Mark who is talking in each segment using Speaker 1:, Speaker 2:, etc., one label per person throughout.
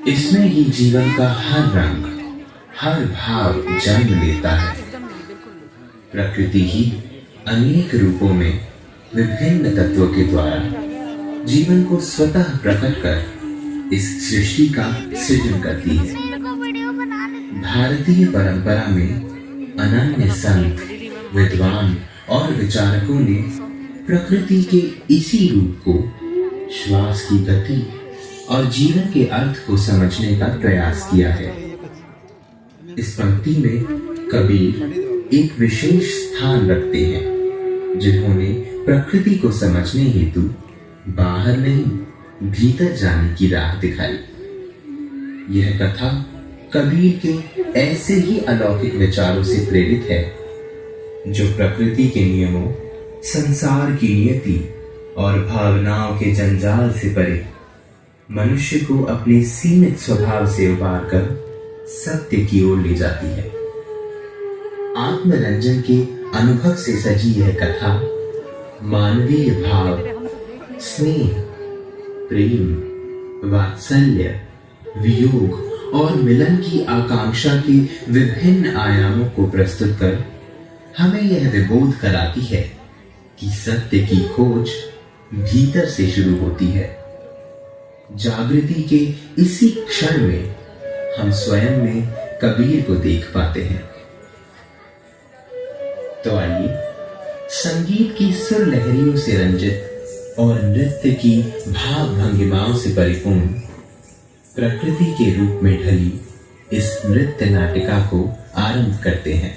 Speaker 1: इसमें ही जीवन का हर रंग, हर भाव जन्म लेता है। प्रकृति ही अनेक रूपों में विभिन्न तत्वों के द्वारा जीवन को स्वतः प्रकट कर इस सृष्टि का सृजन करती है। भारतीय परंपरा में अनन्य संत, विद्वान और विचारकों ने प्रकृति के इसी रूप को श्वास की गति और जीवन के अर्थ को समझने का प्रयास किया है। इस पंक्ति में कबीर एक विशेष स्थान रखते हैं, जिन्होंने प्रकृति को समझने हेतु बाहर नहीं भीतर जाने की राह दिखाई। यह कथा कबीर के ऐसे ही अलौकिक विचारों से प्रेरित है, जो प्रकृति के नियमों, संसार की नियति और भावनाओं के जंजाल से परे मनुष्य को अपने सीमित स्वभाव से उबारकर सत्य की ओर ले जाती है। आत्मरंजन के अनुभव से सजी यह कथा मानवीय भाव, स्नेह, प्रेम, वात्सल्य, वियोग और मिलन की आकांक्षा के विभिन्न आयामों को प्रस्तुत कर हमें यह विबोध कराती है कि सत्य की खोज भीतर से शुरू होती है। जागृति के इसी क्षण में हम स्वयं में कबीर को देख पाते हैं। तो आइए संगीत की सुर लहरियों से रंजित और नृत्य की भाव भंगिमाओं से परिपूर्ण प्रकृति के रूप में ढली इस नृत्य नाटिका को आरंभ करते हैं।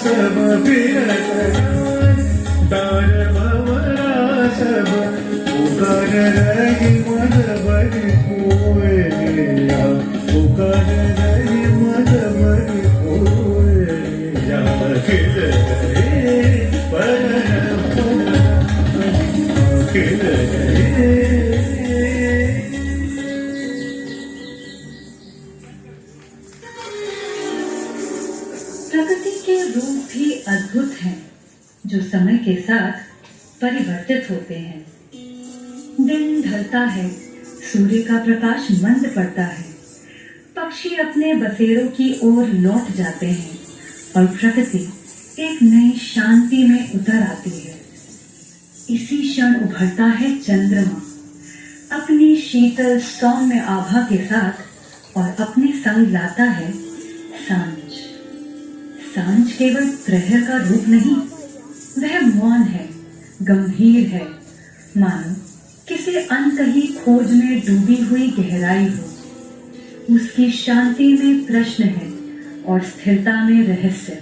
Speaker 2: सब फिरत दार भवरा सब पुकार रही मन बड़ी कोयलिया पुकार रही मन बड़ी कोयलिया खिल रहे परन खिल रहे।
Speaker 3: प्रकृति के रूप भी अद्भुत हैं जो समय के साथ परिवर्तित होते हैं। दिन ढलता है, सूर्य का प्रकाश मंद पड़ता है, पक्षी अपने बसेरों की ओर लौट जाते हैं और प्रकृति एक नई शांति में उतर आती है। इसी क्षण उभरता है चंद्रमा अपनी शीतल सौम्य आभा के साथ और अपने संग लाता है सांझ। सांझ केवल प्रहर का रूप नहीं, वह मौन है, गंभीर है, मानो किसी अनकही खोज में डूबी हुई गहराई हो। उसकी शांति में प्रश्न है और स्थिरता में रहस्य।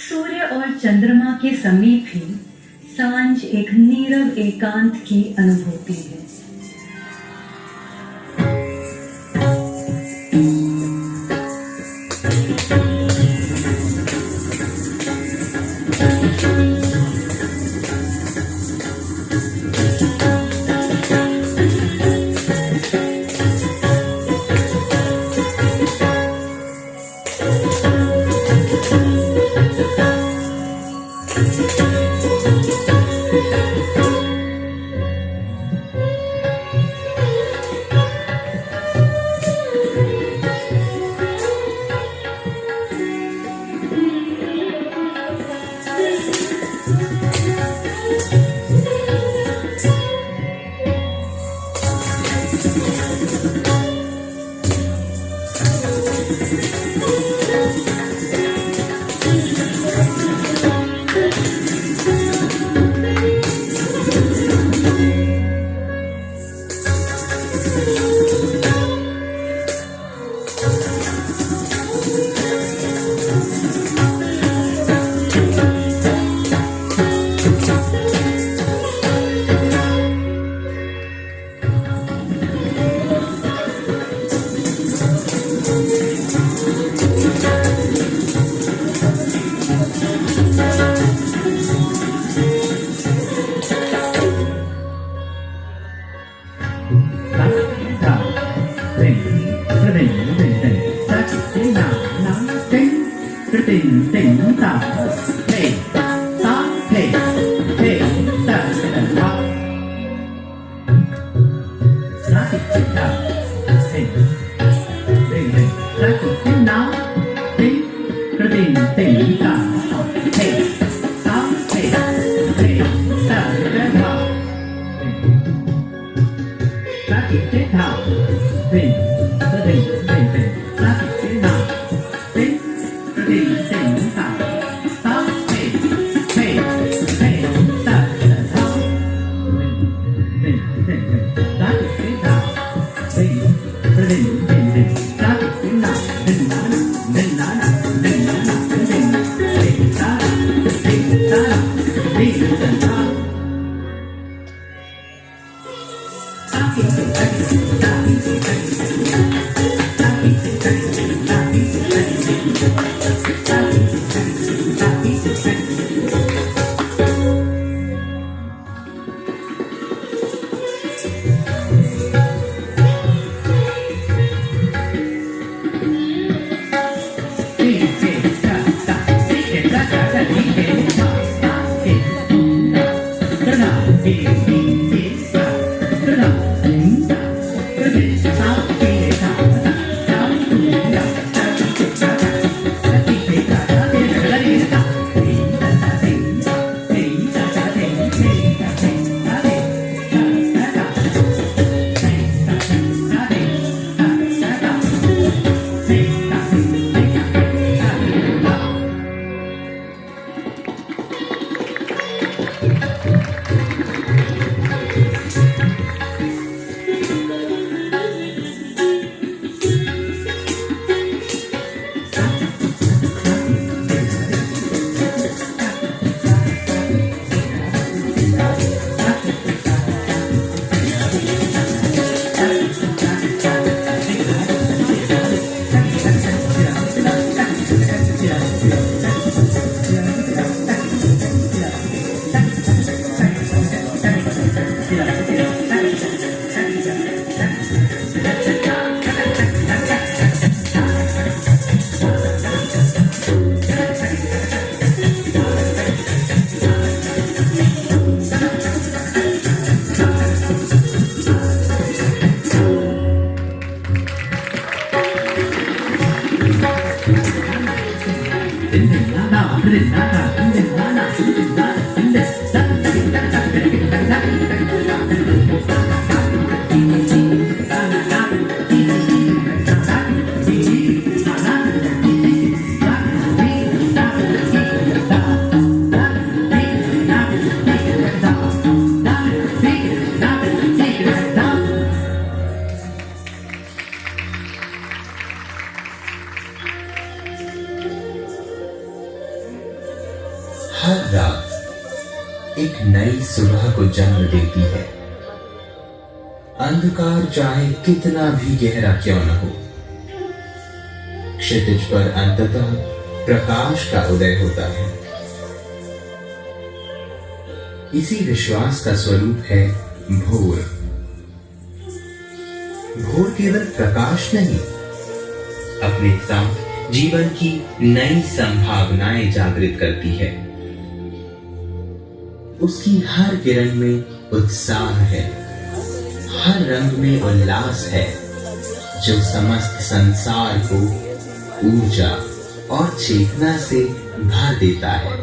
Speaker 3: सूर्य और चंद्रमा के समीप ही सांझ एक नीरव एकांत की अनुभूति है।
Speaker 1: एक नई सुबह को जन्म देती है। अंधकार चाहे कितना भी गहरा क्यों न हो, क्षितिज पर अंततः प्रकाश का उदय होता है। इसी विश्वास का स्वरूप है भोर। भोर केवल प्रकाश नहीं, अपने साथ जीवन की नई संभावनाएं जागृत करती है। उसकी हर किरण में उत्साह है, हर रंग में उल्लास है, जो समस्त संसार को ऊर्जा और चेतना से भर देता है।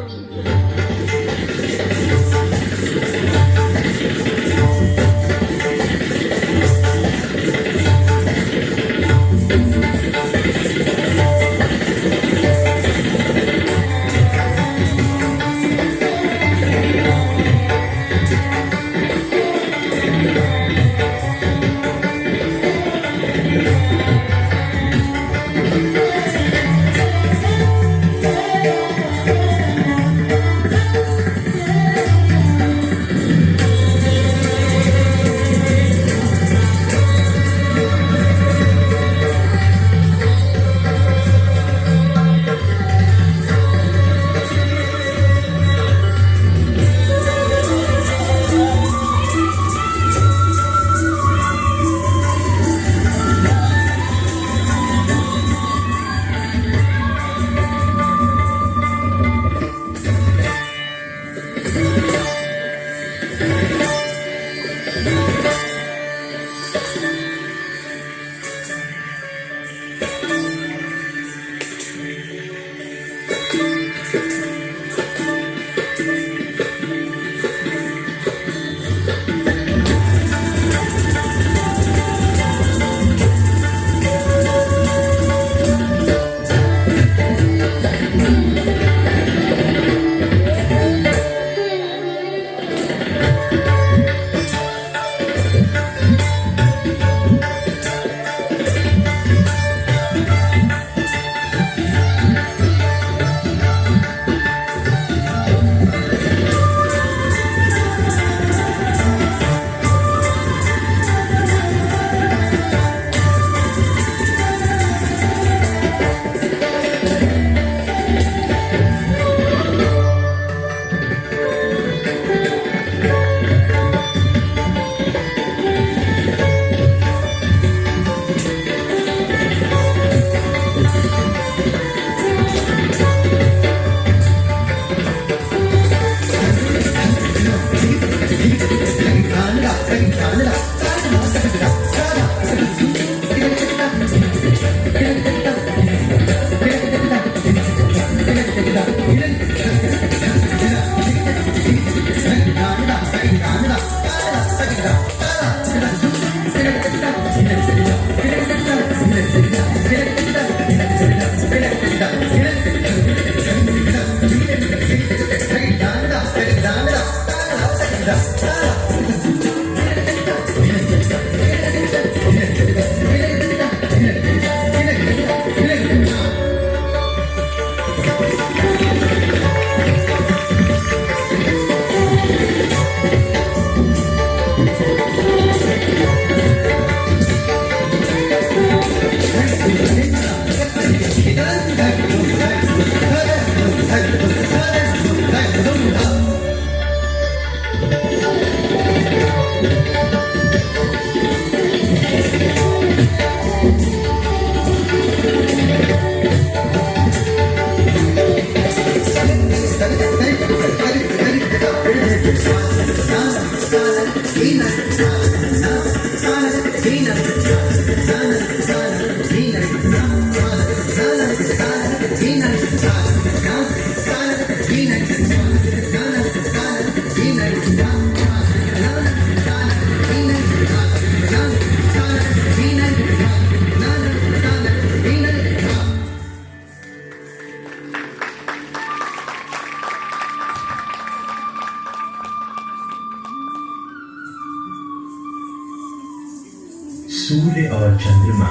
Speaker 4: सूर्य और चंद्रमा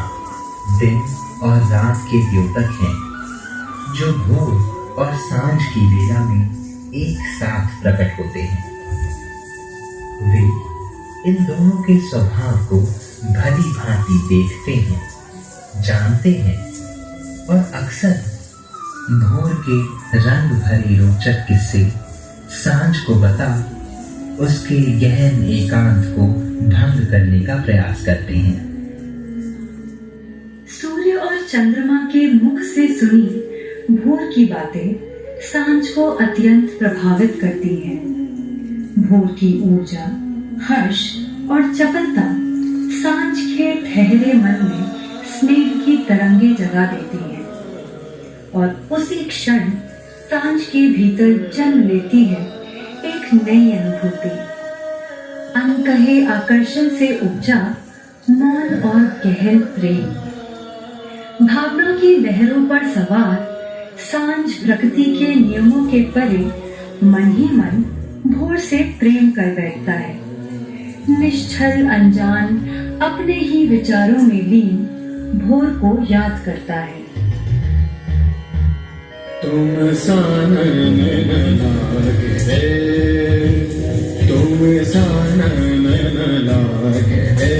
Speaker 4: दिन और रात के द्योतक हैं, जो भोर और सांझ की वेला में एक साथ प्रकट होते हैं। वे इन दोनों के स्वभाव को भली भांति देखते हैं, जानते हैं और अक्सर भोर के रंग भरे रोचक किस्से सांझ को बता उसके गहन एकांत को भंग करने का प्रयास करते हैं।
Speaker 3: सूर्य और चंद्रमा के मुख से सुनी भोर की बातें सांझ को अत्यंत प्रभावित करती हैं। भोर की ऊर्जा, हर्ष और चपलता सांझ के ठहरे मन में स्नेह की तरंगे जगा देती हैं और उसी क्षण सांझ के भीतर जन्म लेती है एक नई अनुभूति। अनकहे आकर्षण से उपजा मौन और गहन प्रेम। भावना की लहरों पर सवार सांझ प्रकृति के नियमों के परे मन ही मन भोर से प्रेम कर बैठता है। निश्चल अनजान अपने ही विचारों में लीन भोर को याद करता है।
Speaker 2: तुम सान लागे रे, तुम सान लागे रे,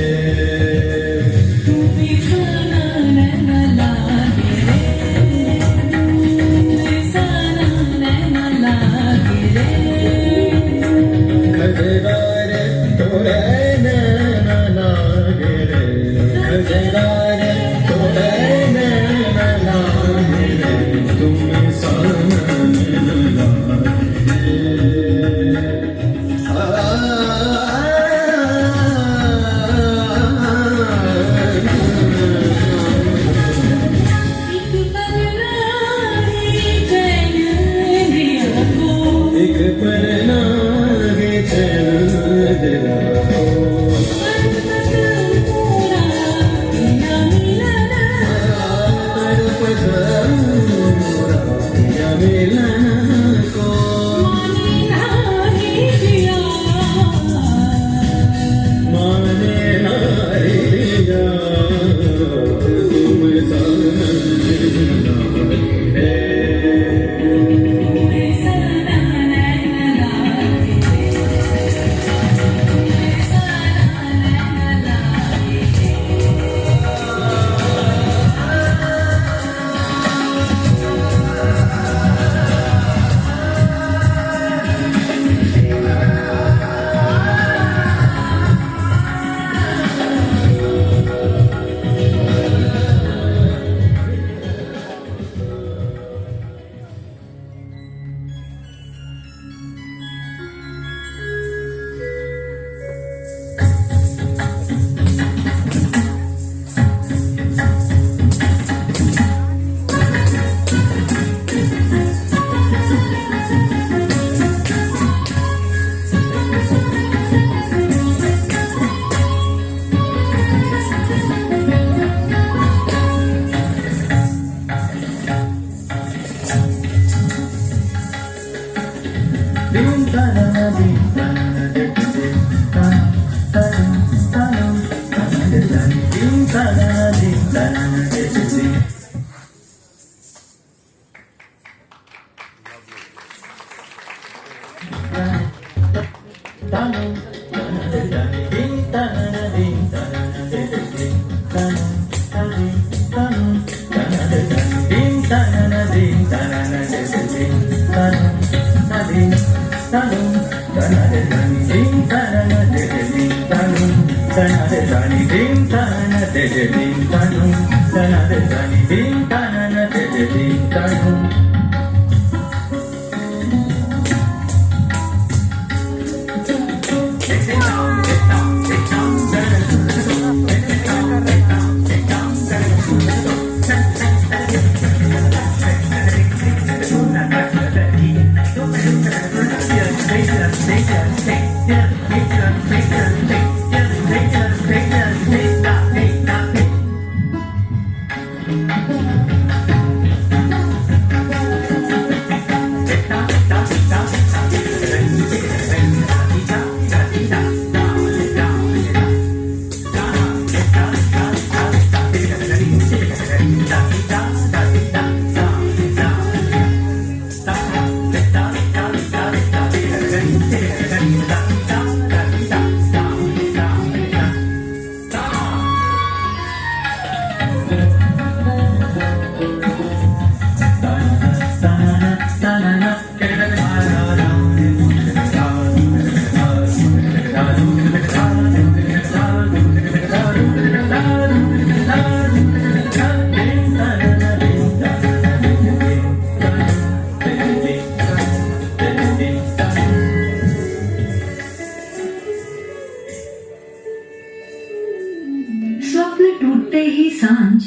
Speaker 3: डूबते ही सांझ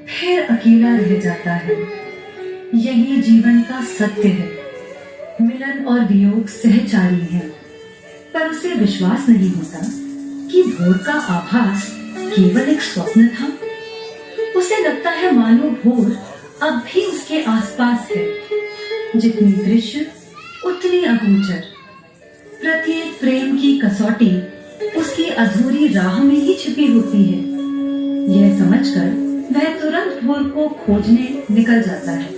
Speaker 3: फिर अकेला रह जाता है। यही जीवन का सत्य है। मिलन और वियोग सहचारी है, पर उसे विश्वास नहीं होता कि भोर का आभास केवल एक स्वप्न था। उसे लगता है मानो भोर अब भी उसके आसपास है। जितनी दृश्य उतनी अगोचर। प्रत्येक प्रेम की कसौटी उसकी अधूरी राह में ही छिपी होती है। यह समझकर वह तुरंत भोर को खोजने निकल जाता है।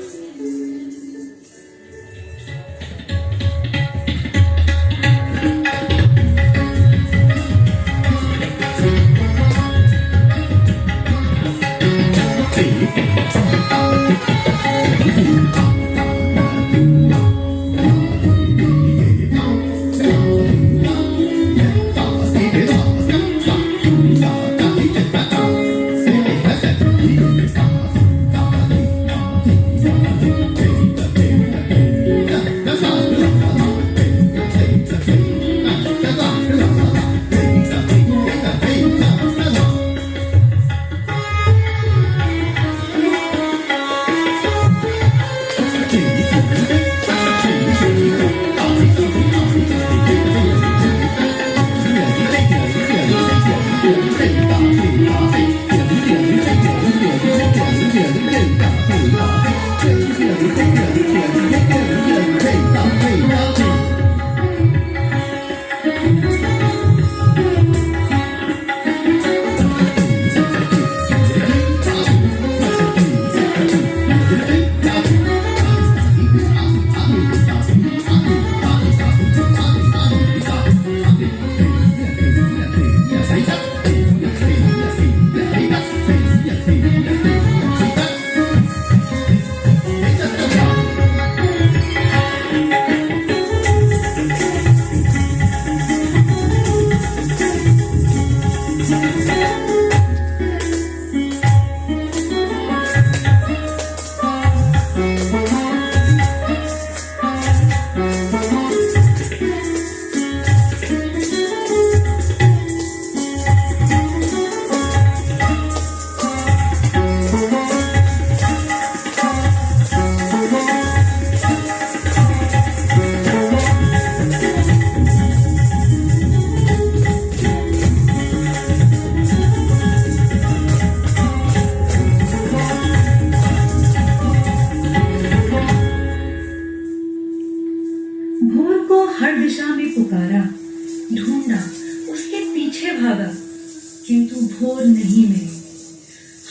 Speaker 3: किंतु भोर नहीं मिली।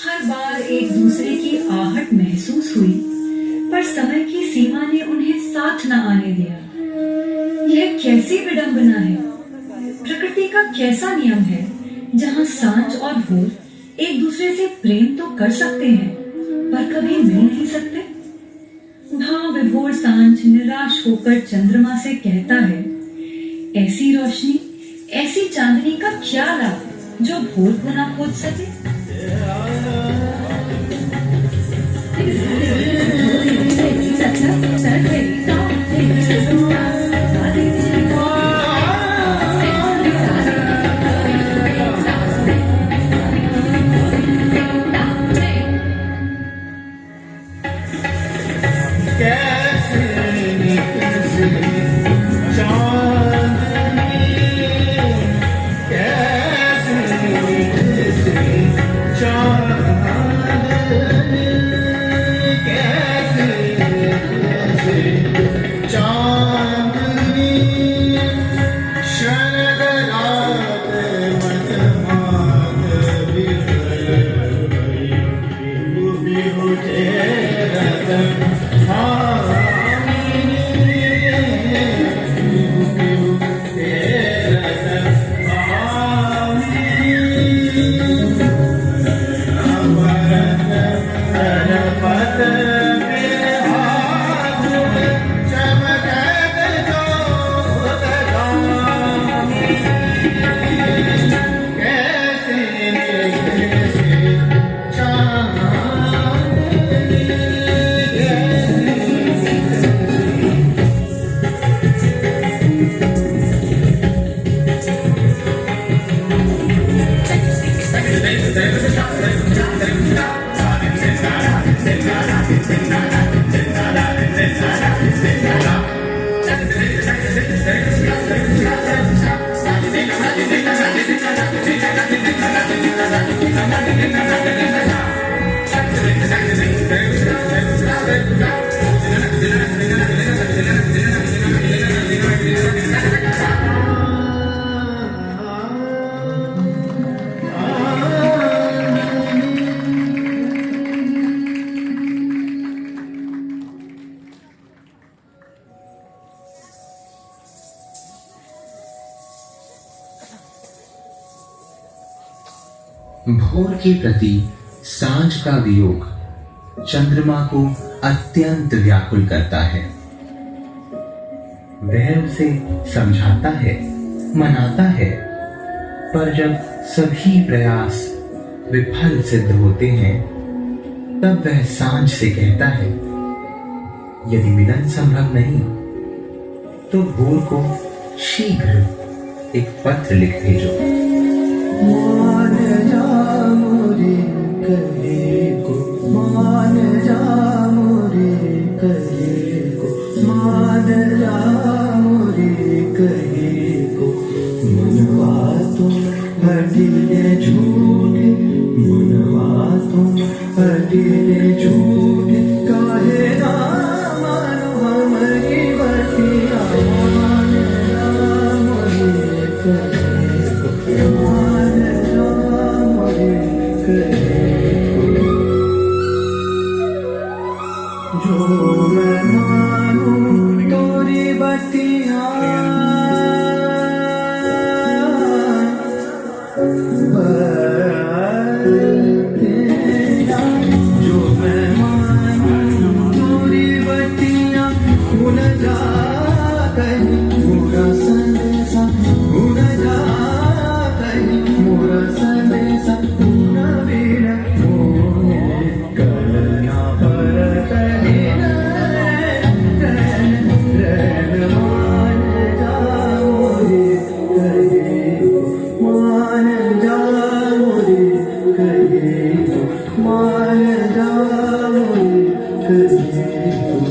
Speaker 3: हर बार एक दूसरे की आहट महसूस हुई, पर समय की सीमा ने उन्हें साथ न आने दिया। यह कैसी विडंबना है। प्रकृति का कैसा नियम है जहाँ सांझ और भोर एक दूसरे से प्रेम तो कर सकते हैं पर कभी मिल नहीं सकते। भाव विभोर सांझ निराश होकर चंद्रमा से कहता है, ऐसी रोशनी, ऐसी चांदनी का क्या लाभ जो भोर को ना खोज सके।
Speaker 2: कैसे
Speaker 1: भोर के प्रति सांझ का वियोग चंद्रमा को अत्यंत व्याकुल करता है। वह उसे समझाता है, मनाता है, पर जब सभी प्रयास विफल सिद्ध होते हैं, तब वह सांझ से कहता है, यदि मिलन संभव नहीं तो भोर को शीघ्र एक पत्र लिख भेजो।
Speaker 2: मान जा मोरे कहे को, मान जा मोरे कहे को, मान जा मोरे कहे को। मनवा तुम हटिले झूठे, मनवा तुम हटिले झूठे, काहे ना मानो हमारी बतिया। मान जा मोरे कहे को, मान जा मोरे कहे को। जो मैं मानूं तोरी बतिया, जो मैं मानूं तोरी बतिया, भूल जा कहीं पूरा संदेशा, भूल जा कहीं पूरा संदेशा, पूरा वीर मोहे कलना पर कहीं रैन मान जा मोरे कहे को, मान जा मोरे कहे को, मान जा मोरे कहे को।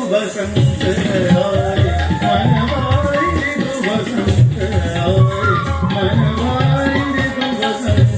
Speaker 2: बसंत आए मनवाई ऋतु बसंत आए, मनवाई ऋतु बसंत आए, मनवाई ऋतु बसंत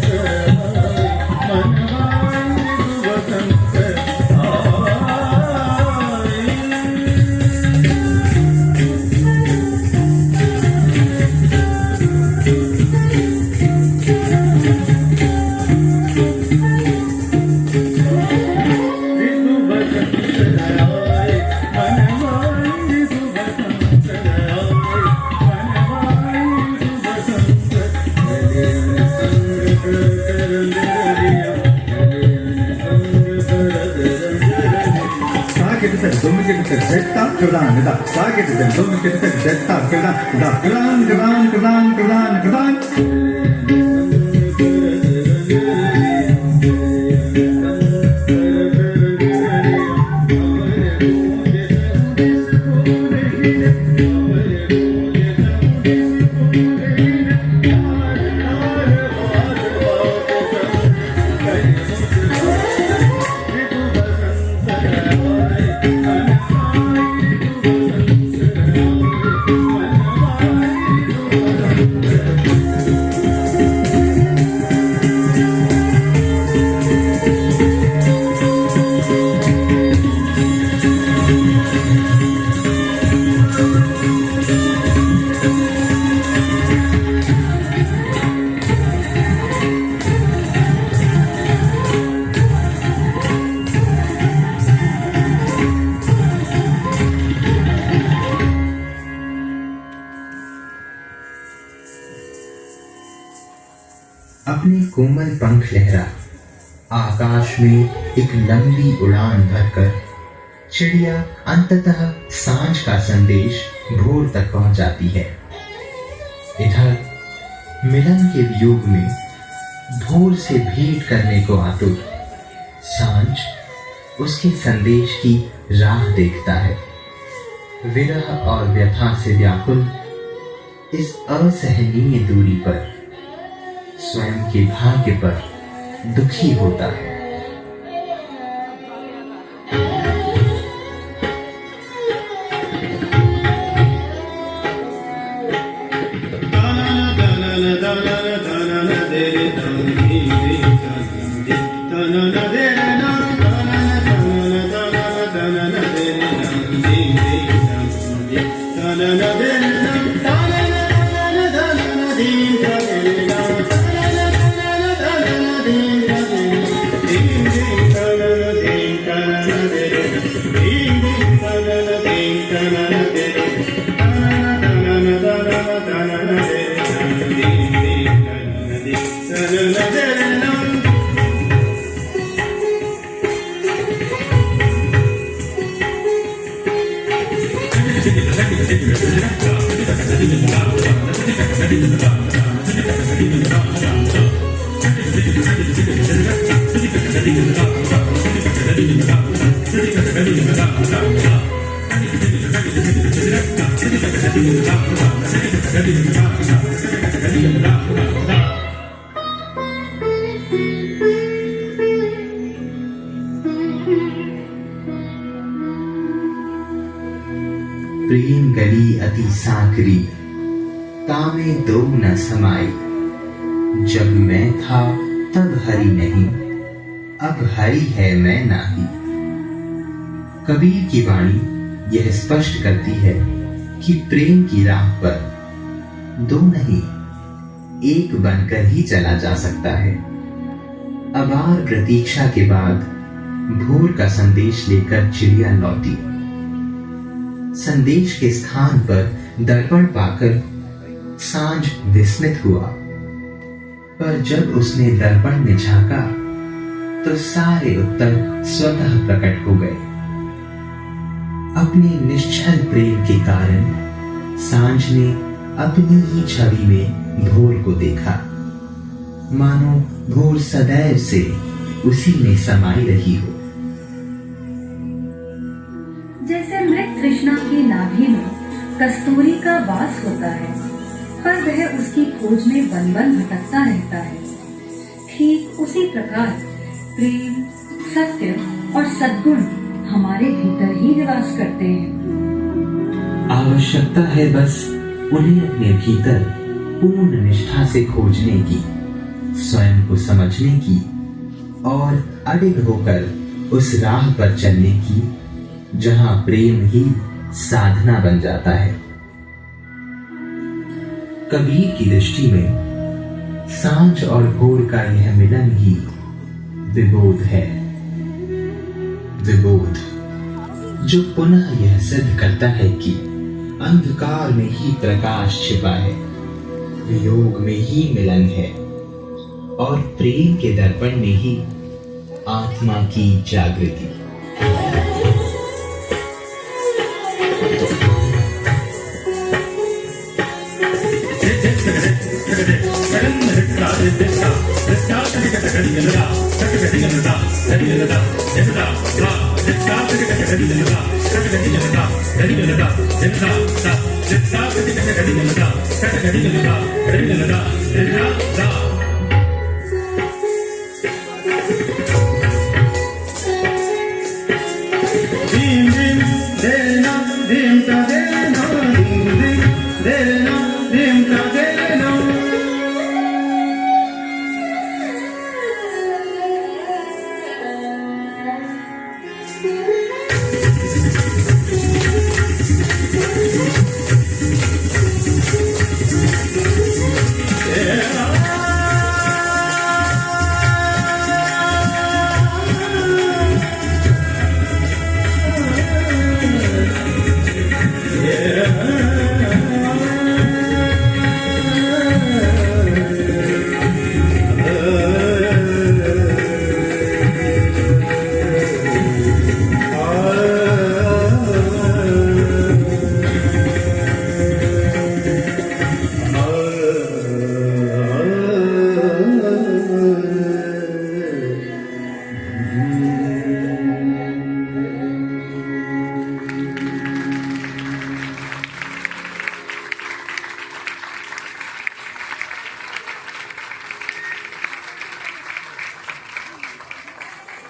Speaker 4: अपने कोमल पंख लहरा आकाश में एक लंबी उड़ान भरकर चिड़िया अंततः सांझ का संदेश भोर तक पहुंचाती है। इधर मिलन के वियोग में भोर से भेंट करने को आतुर सांझ उसके संदेश की राह देखता है। विरह और व्यथा से व्याकुल इस असहनीय दूरी पर स्वयं के भाग्य पर दुखी होता है। प्रेम गली अति साकरी तामे दो न समाई, जब मैं था तब हरि नहीं, अब हरि है मैं नाही। कबीर की वाणी यह स्पष्ट करती है कि प्रेम की राह पर दो नहीं एक बनकर ही चला जा सकता है। अबार प्रतीक्षा के बाद भोर का संदेश लेकर चिड़िया लौटी। संदेश के स्थान पर दर्पण पाकर सांझ विस्मित हुआ, पर जब उसने दर्पण में झांका तो सारे उत्तर स्वतः प्रकट हो गए। अपने निश्चल प्रेम के कारण सांझ ने अपनी ही छवि में भोर को देखा, मानो भोर सदैव से उसी में समाई रही हो।
Speaker 3: जैसे मृत तृष्णा की नाभि में कस्तूरी का वास होता है, पर वह उसकी खोज में वन वन भटकता रहता है, ठीक उसी प्रकार प्रेम, सत्य और सद्गुण हमारे भीतर ही निवास करते हैं।
Speaker 4: आवश्यकता है बस उन्हें अपने भीतर पूर्ण निष्ठा से खोजने की, स्वयं को समझने की और अडिग होकर उस राह पर चलने की जहां प्रेम ही साधना बन जाता है। कबीर की दृष्टि में सांझ और भोर का यह मिलन ही विबोध है। विबोध जो पुनः यह सिद्ध करता है कि अंधकार में ही प्रकाश छिपा है, वियोग में ही मिलन है और प्रेम के दर्पण में ही आत्मा की जागृति।
Speaker 2: Dim dim, de na, dim ta de na, dim dim, de na.